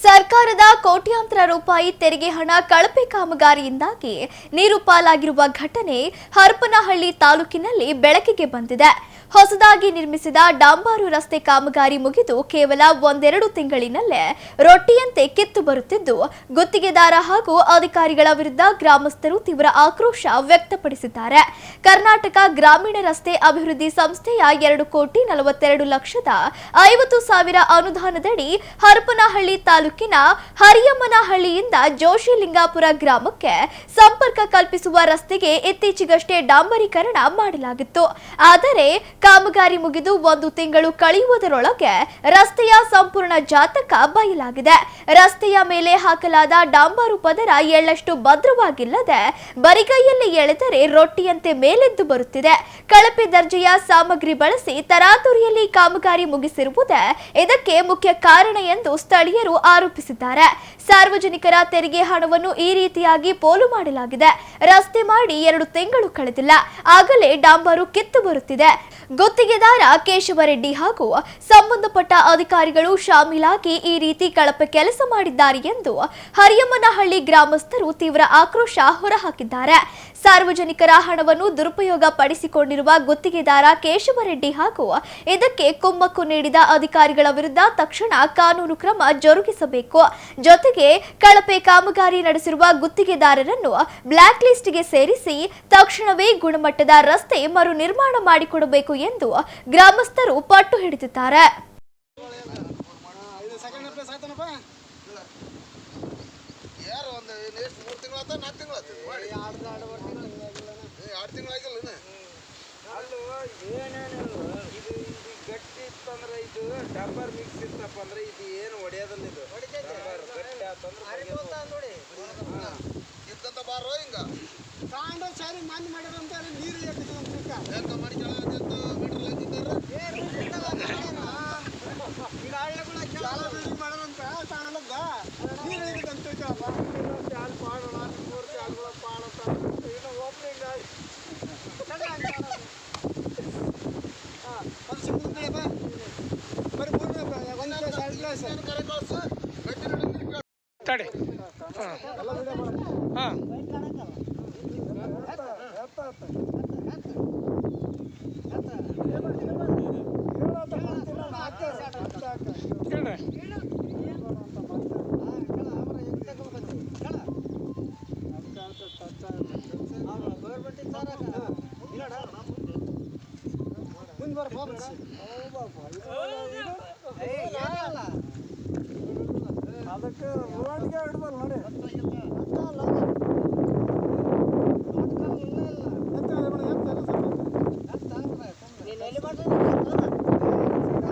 ಸರ್ಕಾರದ ಕೋಟ್ಯಾಂತರ ರೂಪಾಯಿ ತೆರಿಗೆ ಹಣ ಕಳಪೆ ಕಾಮಗಾರಿಯಿಂದಾಗಿ ನೀರು ಪಾಲಾಗಿರುವ ಘಟನೆ ಹರಪನಹಳ್ಳಿ ತಾಲೂಕಿನಲ್ಲಿ ಬೆಳಕಿಗೆ ಬಂದಿದೆ. ಹೊಸದಾಗಿ ನಿರ್ಮಿಸಿದ ಡಾಂಬಾರು ರಸ್ತೆ ಕಾಮಗಾರಿ ಮುಗಿದು ಕೇವಲ ಒಂದೆರಡು ತಿಂಗಳಿನಲ್ಲೇ ರೊಟ್ಟಿಯಂತೆ ಕಿತ್ತು ಬರುತ್ತಿದ್ದು, ಗುತ್ತಿಗೆದಾರ ಹಾಗೂ ಅಧಿಕಾರಿಗಳ ವಿರುದ್ಧ ಗ್ರಾಮಸ್ಥರು ತೀವ್ರ ಆಕ್ರೋಶ ವ್ಯಕ್ತಪಡಿಸಿದ್ದಾರೆ. ಕರ್ನಾಟಕ ಗ್ರಾಮೀಣ ರಸ್ತೆ ಅಭಿವೃದ್ಧಿ ಸಂಸ್ಥೆಯ 2,42,50,000 ಅನುದಾನದಡಿ ಹರಪನಹಳ್ಳಿ ತಾಲೂಕಿನ ಹರಿಯಮ್ಮನಹಳ್ಳಿಯಿಂದ ಜೋಶಿಲಿಂಗಾಪುರ ಗ್ರಾಮಕ್ಕೆ ಸಂಪರ್ಕ ಕಲ್ಪಿಸುವ ರಸ್ತೆಗೆ ಇತ್ತೀಚೆಗಷ್ಟೇ ಡಾಂಬರೀಕರಣ ಮಾಡಲಾಗಿತ್ತು. ಆದರೆ ಕಾಮಗಾರಿ ಮುಗಿದು ಒಂದು ತಿಂಗಳು ಕಳೆಯುವುದರೊಳಗೆ ರಸ್ತೆಯ ಸಂಪೂರ್ಣ ಜಾತಕ ಬಯಲಾಗಿದೆ. ರಸ್ತೆಯ ಮೇಲೆ ಹಾಕಲಾದ ಡಾಂಬಾರು ಪದರ ಎಳ್ಳಷ್ಟು ಭದ್ರವಾಗಿಲ್ಲದೆ ಬರಿಗೈಯಲ್ಲಿ ಎಳೆದರೆ ರೊಟ್ಟಿಯಂತೆ ಮೇಲೆದ್ದು ಬರುತ್ತಿದೆ. ಕಳಪೆ ದರ್ಜೆಯ ಸಾಮಗ್ರಿ ಬಳಸಿ ತರಾತುರಿಯಲ್ಲಿ ಕಾಮಗಾರಿ ಮುಗಿಸಿರುವುದೇ ಇದಕ್ಕೆ ಮುಖ್ಯ ಕಾರಣ ಎಂದು ಸ್ಥಳೀಯರು ಆರೋಪಿಸಿದ್ದಾರೆ. ಸಾರ್ವಜನಿಕರ ತೆರಿಗೆ ಹಣವನ್ನು ಈ ರೀತಿಯಾಗಿ ಪೋಲು ಮಾಡಲಾಗಿದೆ. ರಸ್ತೆ ಮಾಡಿ 2 ತಿಂಗಳು ಕಳೆದಿಲ್ಲ, ಆಗಲೇ ಡಾಂಬಾರು ಕಿತ್ತು ಬರುತ್ತಿದೆ. ಗುತ್ತಿಗೆದಾರ ಕೇಶವರೆಡ್ಡಿ ಹಾಗೂ ಸಂಬಂಧಪಟ್ಟ ಅಧಿಕಾರಿಗಳು ಶಾಮೀಲಾಗಿ ಈ ರೀತಿ ಕಳಪೆ ಕೆಲಸ ಮಾಡಿದ್ದಾರೆ ಎಂದು ಹರಿಯಮ್ಮನಹಳ್ಳಿ ಗ್ರಾಮಸ್ಥರು ತೀವ್ರ ಆಕ್ರೋಶ ಹೊರಹಾಕಿದ್ದಾರೆ. ಸಾರ್ವಜನಿಕರ ಹಣವನ್ನು ದುರುಪಯೋಗ ಪಡಿಸಿಕೊಂಡಿರುವ ಗುತ್ತಿಗೆದಾರ ಕೇಶವರೆಡ್ಡಿ ಹಾಗೂ ಇದಕ್ಕೆ ಕುಮ್ಮಕ್ಕು ನೀಡಿದ ಅಧಿಕಾರಿಗಳ ವಿರುದ್ಧ ತಕ್ಷಣ ಕಾನೂನು ಕ್ರಮ ಜರುಗಿಸಬೇಕು. ಜೊತೆಗೆ ಕಳಪೆ ಕಾಮಗಾರಿ ನಡೆಸಿರುವ ಗುತ್ತಿಗೆದಾರರನ್ನು ಬ್ಲಾಕ್ ಲಿಸ್ಟ್ಗೆ ಸೇರಿಸಿ ತಕ್ಷಣವೇ ಗುಣಮಟ್ಟದ ರಸ್ತೆ ಮರು ನಿರ್ಮಾಣ ಮಾಡಿಕೊಡಬೇಕು ಎಂದು ಗ್ರಾಮಸ್ಥರು ಪಟ್ಟು ಹಿಡಿದಿದ್ದಾರೆ. ಡಂಬರ್ ಮಿಕ್ಸ್ ಇತ್ತಪ್ಪ ಅಂದ್ರೆ ಇದು ಏನು ಹೊಡೆಯೋದಲ್ಲ. ಇದು ಇದ್ದಂತ ಬಾರೋ ಹಿಂಗ ಕಾಂಡ ಸಾರಿ ಮಾನ್ಯ ಮಾಡಿರಂತ ನೀರು ಯಾಕೆ ಮಾಡಿ ಮಾಡೋದಂತ ತಾಣದ ನೀರು ಹೇಳಿದಂತ ಚಾಲ್ ಪಾಡೋಣ 3 ಚಾಲ್ಗಳ ಪಾಡಂತ ಇನ್ನು ಓಪನಿಂಗ್ ಅದಕ್ಕೆ ರೋಡ್ಗೆ ಹಿಡ್ದಲ್ಲ ನೋಡಿ.